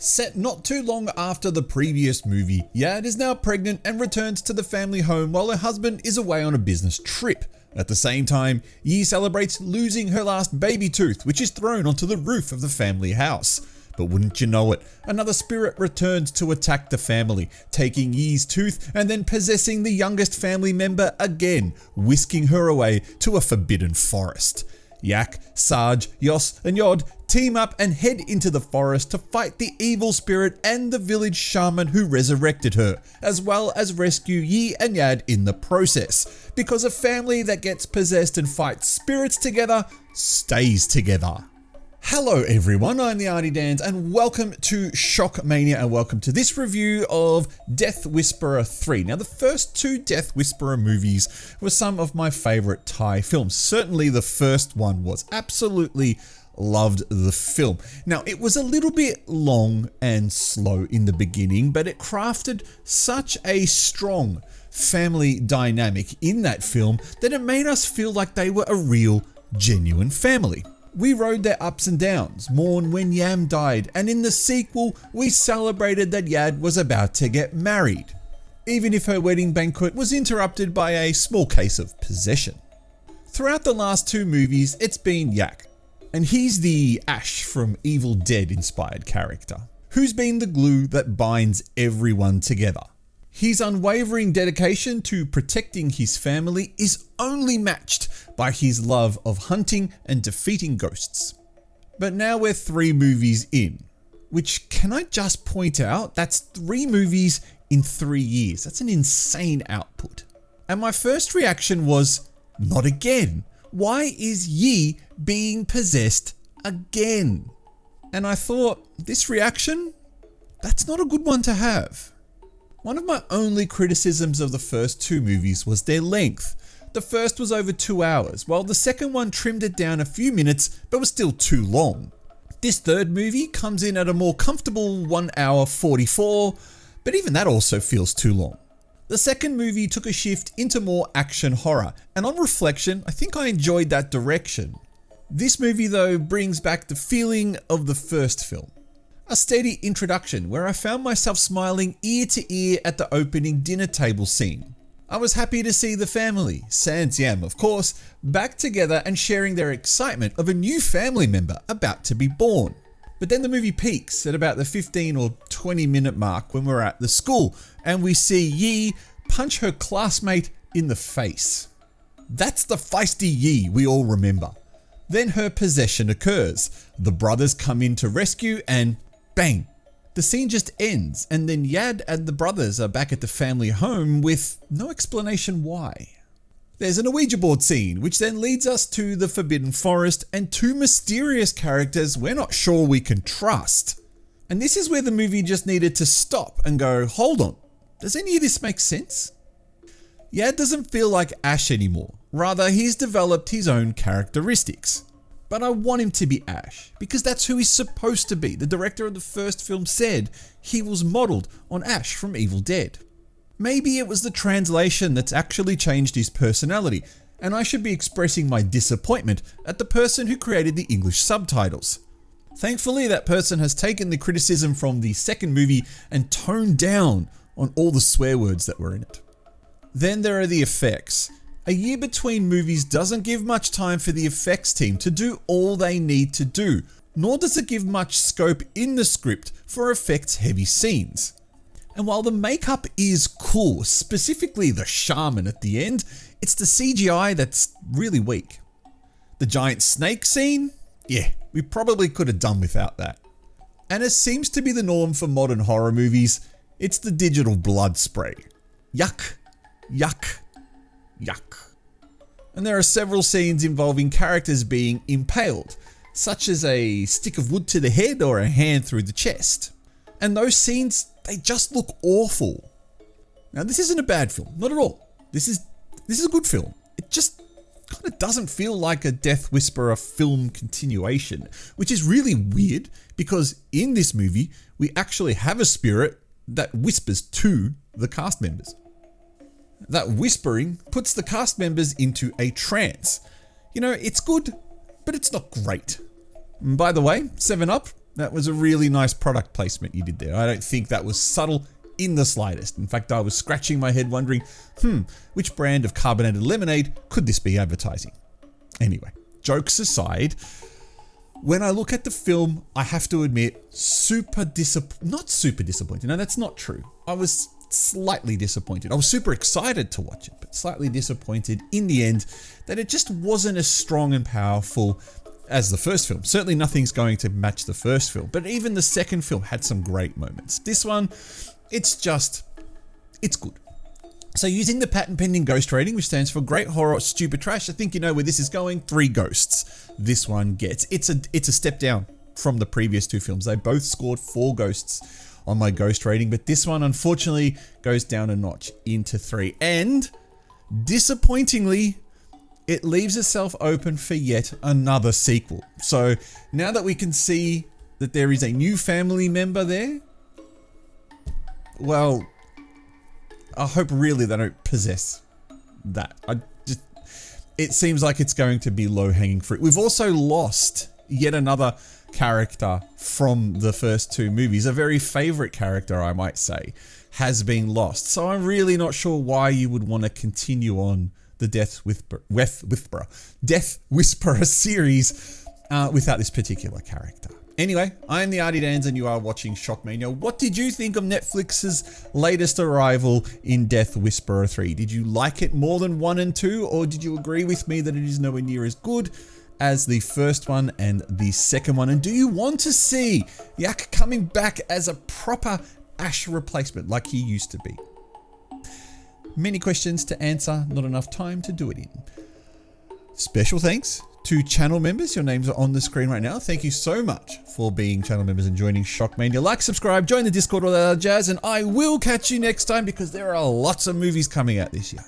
Set not too long after the previous movie, Yad is now pregnant and returns to the family home while her husband is away on a business trip. At the same time, Yi celebrates losing her last baby tooth, which is thrown onto the roof of the family house. But wouldn't you know it, another spirit returns to attack the family, taking Yi's tooth and then possessing the youngest family member again, whisking her away to a forbidden forest. Yak, Saj, Yos and Yod team up and head into the forest to fight the evil spirit and the village shaman who resurrected her, as well as rescue Yi and Yad in the process, because a family that gets possessed and fights spirits together stays together. Hello everyone, I'm the Arnie Dans and welcome to SHOCKMANIA and welcome to this review of Death Whisperer 3. Now the first two Death Whisperer movies were some of my favourite Thai films. Certainly the first one was. Absolutely loved the film. Now it was a little bit long and slow in the beginning, but it crafted such a strong family dynamic in that film that it made us feel like they were a real, genuine family. We rode their ups and downs, mourned when Yam died, and in the sequel, we celebrated that Yad was about to get married, even if her wedding banquet was interrupted by a small case of possession. Throughout the last two movies, it's been Yak, and he's the Ash from Evil Dead inspired character, who's been the glue that binds everyone together. His unwavering dedication to protecting his family is only matched by his love of hunting and defeating ghosts. But now we're 3 movies in, which, can I just point out, that's 3 movies in 3 years. That's an insane output. And my first reaction was, not again. Why is Yi being possessed again? And I thought, this reaction, that's not a good one to have. One of my only criticisms of the first 2 movies was their length. The first was over 2 hours, while the second one trimmed it down a few minutes but was still too long. This third movie comes in at a more comfortable 1 hour 44, but even that also feels too long. The second movie took a shift into more action horror, and on reflection, I think I enjoyed that direction. This movie though brings back the feeling of the first film. A steady introduction where I found myself smiling ear to ear at the opening dinner table scene. I was happy to see the family, sans Yam of course, back together and sharing their excitement of a new family member about to be born. But then the movie peaks at about the 15 or 20 minute mark when we're at the school and we see Yi punch her classmate in the face. That's the feisty Yi we all remember. Then her possession occurs. The brothers come in to rescue and bang! The scene just ends and then Yad and the brothers are back at the family home with no explanation why. There's an Ouija board scene which then leads us to the Forbidden Forest and 2 mysterious characters we're not sure we can trust. And this is where the movie just needed to stop and go, hold on, does any of this make sense? Yad doesn't feel like Ash anymore, rather he's developed his own characteristics. But I want him to be Ash, because that's who he's supposed to be. The director of the first film said he was modelled on Ash from Evil Dead. Maybe it was the translation that's actually changed his personality, and I should be expressing my disappointment at the person who created the English subtitles. Thankfully, that person has taken the criticism from the second movie and toned down on all the swear words that were in it. Then there are the effects. A year between movies doesn't give much time for the effects team to do all they need to do, nor does it give much scope in the script for effects-heavy scenes. And while the makeup is cool, specifically the shaman at the end, it's the CGI that's really weak. The giant snake scene? Yeah, we probably could have done without that. And as seems to be the norm for modern horror movies, it's the digital blood spray. Yuck, yuck. Yuck. And there are several scenes involving characters being impaled, such as a stick of wood to the head or a hand through the chest. And those scenes, they just look awful. Now this isn't a bad film, not at all. This is a good film. It just kind of doesn't feel like a Death Whisperer film continuation, which is really weird because in this movie, we actually have a spirit that whispers to the cast members. That whispering puts the cast members into a trance. You know, it's good, but it's not great. And by the way, 7 Up, That was a really nice product placement you did there. I don't think that was subtle in the slightest. In fact, I was scratching my head wondering, which brand of carbonated lemonade could this be advertising? Anyway, jokes aside, when I look at the film, I have to admit, not super disappointed. No, that's not true. I was slightly disappointed. I was super excited to watch it, but slightly disappointed in the end that it just wasn't as strong and powerful as the first film. Certainly nothing's going to match the first film, but even the second film had some great moments. This one, it's good. So using the patent pending ghost rating, which stands for great horror, stupid trash, I think you know where this is going. 3 ghosts. This one gets. It's a step down from the previous 2 films. They both scored 4 ghosts on my ghost rating, but this one unfortunately goes down a notch into 3. And disappointingly, it leaves itself open for yet another sequel. So now that we can see that there is a new family member there, well, I hope really they don't possess that. It seems like it's going to be low-hanging fruit. We've also lost yet another character from the first 2 movies. A very favorite character, I might say, has been lost. So I'm really not sure why you would want to continue on the Death Whisperer series without this particular character. Anyway, I'm the Artie Dans and you are watching Shockmania. What did you think of Netflix's latest arrival in Death Whisperer 3? Did you like it more than 1 and 2, or did you agree with me that it is nowhere near as good as the first one and the second one? And do you want to see Yak coming back as a proper Ash replacement like he used to be? Many questions to answer, not enough time to do it in. Special thanks to channel members. Your names are on the screen right now. Thank you so much for being channel members and joining Shockmania. Like, subscribe, join the Discord, all that other jazz, and I will catch you next time because there are lots of movies coming out this year.